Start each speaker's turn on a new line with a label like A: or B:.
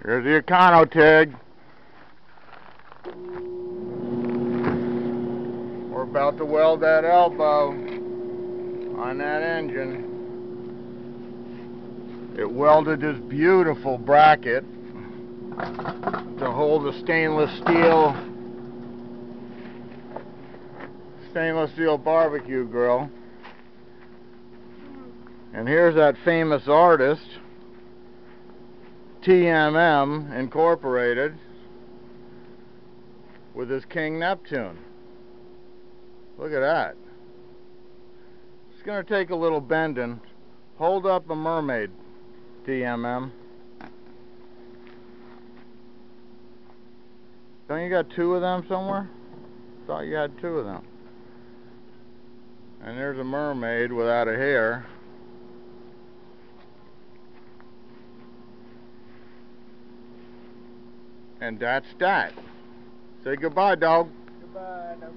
A: Here's the Econo TIG. We're about to weld that elbow on that engine. It welded this beautiful bracket to hold the stainless steel barbecue grill. And here's that famous artist, TMM Incorporated, with his King Neptune. Look at that. It's going to take a little bending. Hold up a mermaid, TMM. Don't you got two of them somewhere? Thought you had two of them. And there's a mermaid without a hair. And that's that. Say goodbye, dog.
B: Goodbye, dog.